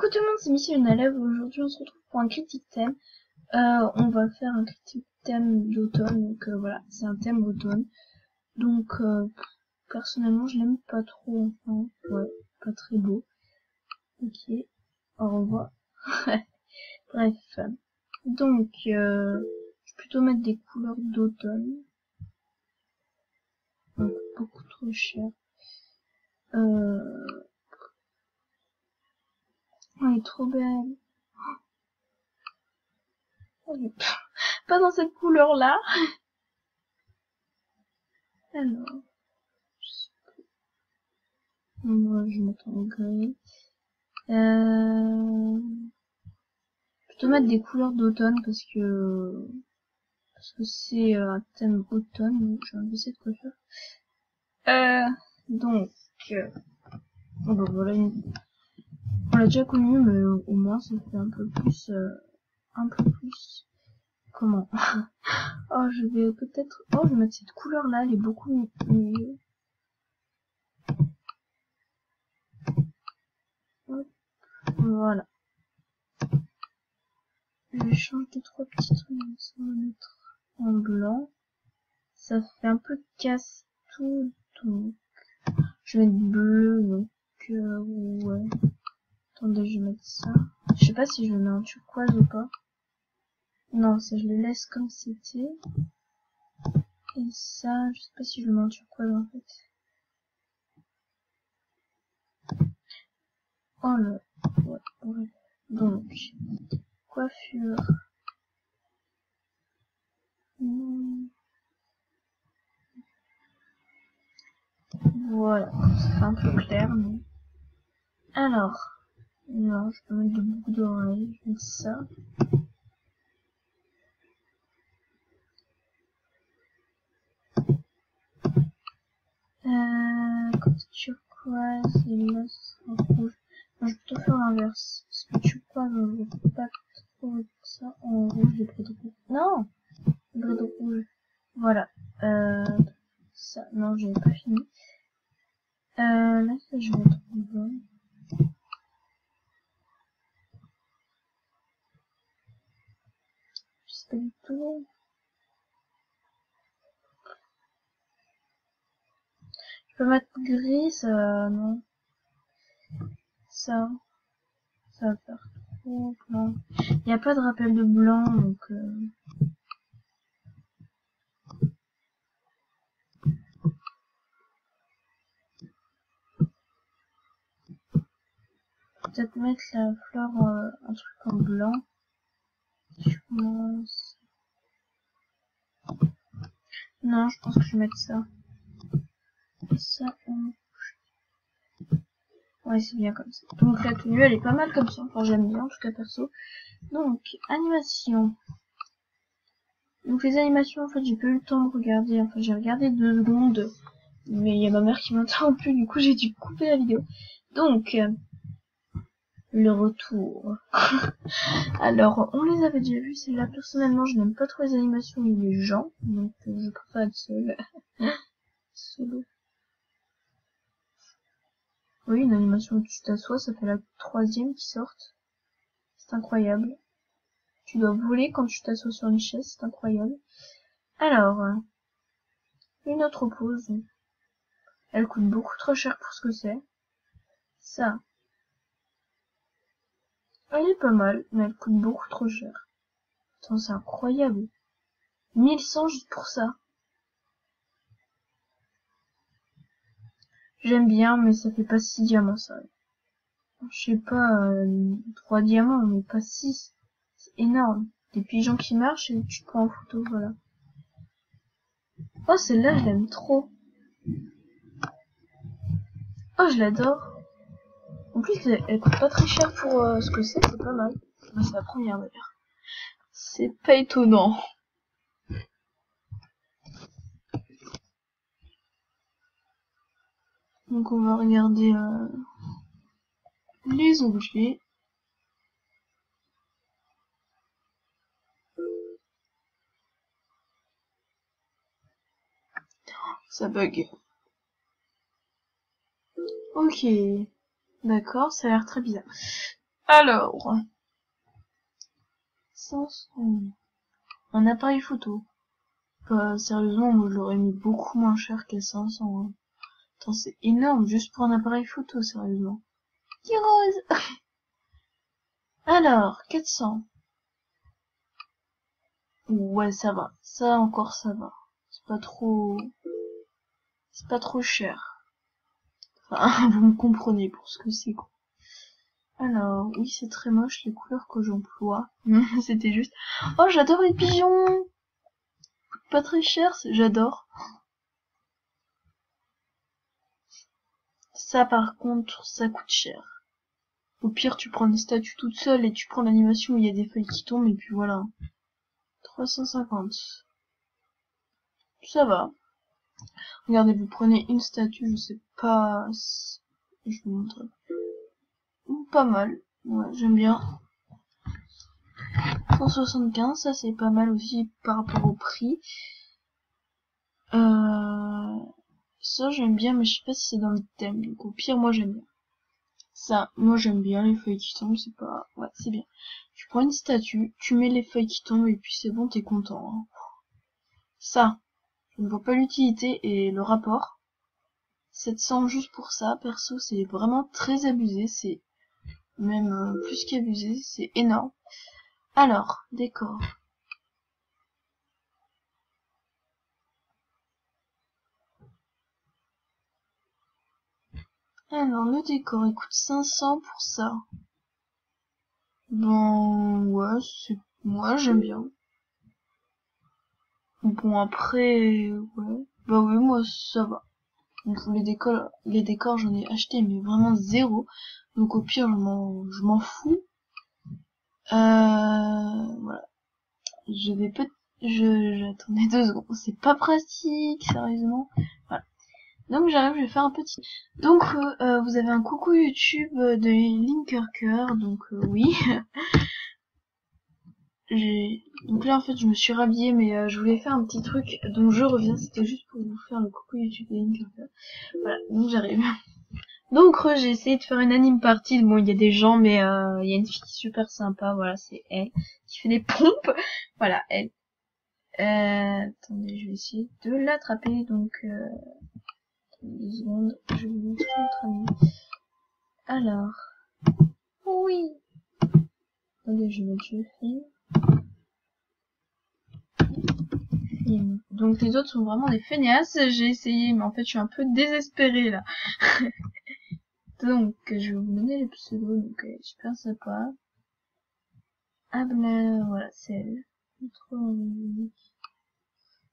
Coucou tout le monde, c'est Missy Unalève. Aujourd'hui on se retrouve pour un critique thème. On va faire un critique thème d'automne, donc voilà, c'est un thème automne. Donc personnellement je l'aime pas trop, enfin, ouais, pas très beau. Ok, au revoir. Bref, donc je vais plutôt mettre des couleurs d'automne. Donc beaucoup trop cher. Elle est trop belle. Pas dans cette couleur là. Alors, moi je vais mettre en gris. Plutôt mettre des couleurs d'automne parce que c'est un thème automne, donc je vais enlever cette coiffure. Donc bon, voilà, on l'a déjà connu, mais au moins ça fait un peu plus comment oh je vais mettre cette couleur là, elle est beaucoup mieux. Hop, voilà, je vais changer 3 petits trucs, ça va mettre en blanc, ça fait un peu casse tout, donc je vais mettre bleu, donc ouais. Attendez, je vais mettre ça. Je sais pas si je le mets en turquoise ou pas. Non, ça je le laisse comme c'était. Et ça, je sais pas si je le mets en turquoise en fait. Oh là, ouais, ouais. Donc, coiffure. Voilà, c'est un peu clair, mais... Alors, non, je peux mettre des boucles d'oreilles, je vais mettre ça. Côté turquoise, et là, ce sera rouge. Non, je vais plutôt faire l'inverse. Parce que turquoise, on ne veut pas trop mettre ça en rouge, les braies de rouge. Non! Les braies de rouge. Voilà. Ça, non, j'avais pas fini. Là, ça, je vais mettre en blanc. Je sais pas du tout. Je peux mettre gris, ça, non. Ça va faire trop blanc. Il n'y a pas de rappel de blanc, donc peut-être mettre la fleur, un truc en blanc. Je commence. Non, je pense que je vais mettre ça. Ça, ouais, c'est bien comme ça. Donc la tenue, elle est pas mal comme ça. Enfin, j'aime bien, en tout cas perso. Donc, animation. Donc les animations, en fait, j'ai pas eu le temps de regarder. Enfin, j'ai regardé 2 secondes. Mais il y a ma mère qui m'a interrompu, du coup, j'ai dû couper la vidéo. Donc, le retour. Alors, on les avait déjà vus, celle-là. Personnellement, je n'aime pas trop les animations où les gens. Donc, je préfère être seule. Solo. Oui, une animation où tu t'assois, ça fait la 3e qui sorte. C'est incroyable. Tu dois voler quand tu t'assois sur une chaise, c'est incroyable. Alors, une autre pause. Elle coûte beaucoup trop cher pour ce que c'est. Ça. Elle est pas mal, mais elle coûte beaucoup trop cher. Attends, c'est incroyable. 1100 juste pour ça. J'aime bien, mais ça fait pas 6 diamants, ça. Je sais pas, 3 diamants, mais pas 6. C'est énorme. Des pigeons qui marchent et tu te prends en photo, voilà. Oh, celle-là, je l'aime trop. Oh, je l'adore. En plus, elle coûte pas très cher pour ce que c'est pas mal. Bah, c'est la première d'ailleurs. C'est pas étonnant. Donc on va regarder les objets. Ça bug. Ok. D'accord, ça a l'air très bizarre. Alors, 500. Un appareil photo. Sérieusement, moi je l'aurais mis beaucoup moins cher qu'à 500. Hein. Attends, c'est énorme juste pour un appareil photo, sérieusement. Qui rose. Alors, 400. Ouais, ça va. Ça encore, ça va. C'est pas trop cher. Enfin, vous me comprenez pour ce que c'est, quoi. Alors, oui, c'est très moche les couleurs que j'emploie. C'était juste... Oh, j'adore les pigeons. Pas très cher, j'adore. Ça, par contre, ça coûte cher. Au pire, tu prends une statue toute seule et tu prends l'animation où il y a des feuilles qui tombent et puis voilà. 350. Ça va. Regardez, vous prenez une statue, je sais pas... Je vous montre. Pas mal. Ouais, j'aime bien. 175, ça c'est pas mal aussi par rapport au prix. Ça j'aime bien, mais je sais pas si c'est dans le thème. Donc au pire, moi j'aime bien. Ça, moi j'aime bien les feuilles qui tombent, c'est pas... Ouais, c'est bien. Tu prends une statue, tu mets les feuilles qui tombent et puis c'est bon, t'es content. Hein. Ça, je ne vois pas l'utilité et le rapport. 700 juste pour ça, perso, c'est vraiment très abusé, c'est même plus qu'abusé, c'est énorme. Alors, décor. Alors, le décor, il coûte 500 pour ça. Bon, ouais, moi, j'aime bien. Bon, après, ouais. Bah oui, moi, ça va. Donc, les décors, j'en ai acheté, mais vraiment zéro. Donc, au pire, je m'en fous. Voilà. J'attendais 2 secondes. C'est pas pratique, sérieusement. Voilà. Donc j'arrive, je vais faire un petit... Donc vous avez un coucou YouTube de Linkerker, donc oui. Donc là en fait je me suis rhabillée mais je voulais faire un petit truc, donc je reviens, c'était juste pour vous faire le coucou YouTube de Linkerker. Voilà, donc j'arrive. Donc j'ai essayé de faire une anime party, bon il y a des gens mais il y a une fille super sympa, voilà c'est elle, qui fait des pompes, voilà elle. Attendez, je vais essayer de l'attraper, donc... 2 secondes, je vais vous montrer notre ami. Alors, oui. Attendez, je vais mettre le film. Donc les autres sont vraiment des feignasses. J'ai essayé, mais en fait je suis un peu désespérée là. Donc je vais vous donner les pseudos, donc elle est super sympa. Ah ben voilà, c'est elle.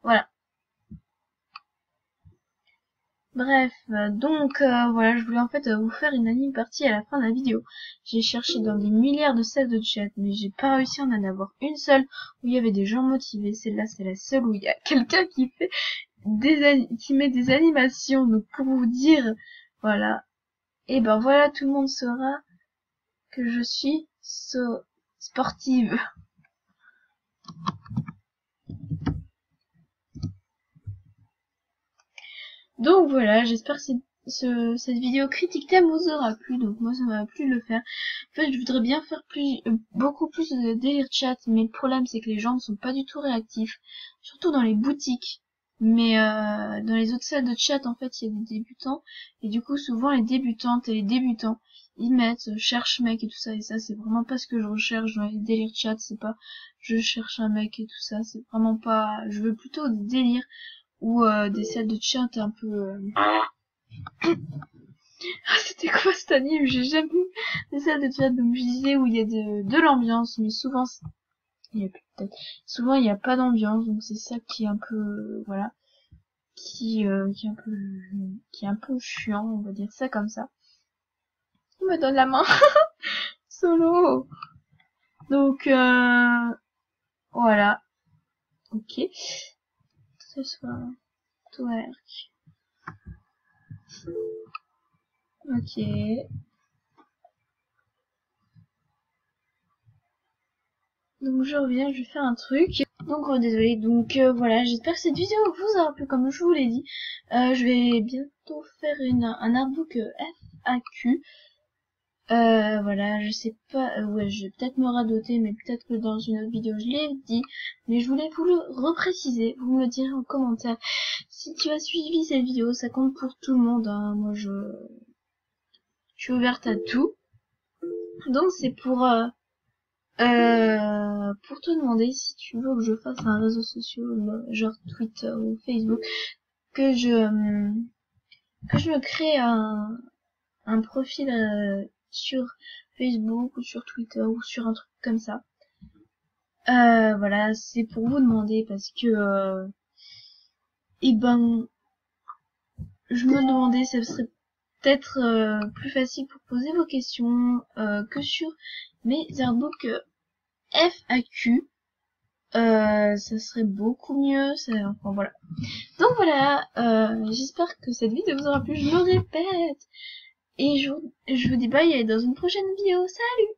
Voilà. Bref, donc voilà, je voulais en fait vous faire une anime partie à la fin de la vidéo. J'ai cherché dans des milliards de salles de chat, mais j'ai pas réussi à en avoir une seule où il y avait des gens motivés. Celle-là, c'est la seule où il y a quelqu'un qui fait qui met des animations. Donc pour vous dire, voilà. Et ben voilà, tout le monde saura que je suis sportive. Donc voilà, j'espère que cette vidéo critique thème vous aura plu, donc moi ça m'a plu de le faire. En fait, je voudrais bien faire beaucoup plus de délire chat, mais le problème c'est que les gens ne sont pas du tout réactifs, surtout dans les boutiques. Mais dans les autres salles de chat, en fait, il y a des débutants, et du coup, souvent les débutantes et les débutants, ils mettent cherche mec et tout ça, et ça c'est vraiment pas ce que je recherche dans les délires chat, c'est pas je cherche un mec et tout ça, c'est vraiment pas... Je veux plutôt des délires ou des salles de chat un peu... Ah, c'était quoi cette anime? J'ai jamais vu des salles de chat, donc je disais où il y a de l'ambiance, mais souvent il y a peut-être souvent il n'y a pas d'ambiance, donc c'est ça qui est un peu voilà, qui est un peu chiant, on va dire ça comme ça. Il me donne la main. Solo. Donc voilà. Ok. Ce soir. Twerk. Ok. Donc je reviens, je vais faire un truc. Donc désolé. Donc voilà, j'espère que cette vidéo vous aura plu comme je vous l'ai dit. Je vais bientôt faire un artbook FAQ. Voilà, je sais pas, ouais, je vais peut-être me radoter, mais peut-être que dans une autre vidéo je l'ai dit, mais je voulais vous le repréciser, vous me le direz en commentaire. Si tu as suivi cette vidéo, ça compte pour tout le monde, hein. Moi je suis ouverte à tout. Donc c'est pour te demander si tu veux que je fasse un réseau social, genre Twitter ou Facebook, que je me crée un profil sur Facebook ou sur Twitter ou sur un truc comme ça. Voilà, c'est pour vous demander parce que je me demandais, ça serait peut-être plus facile pour poser vos questions que sur mes airbooks FAQ. Ça serait beaucoup mieux, enfin voilà. Donc voilà, j'espère que cette vidéo vous aura plu, je le répète. Et je vous dis bye et dans une prochaine vidéo. Salut!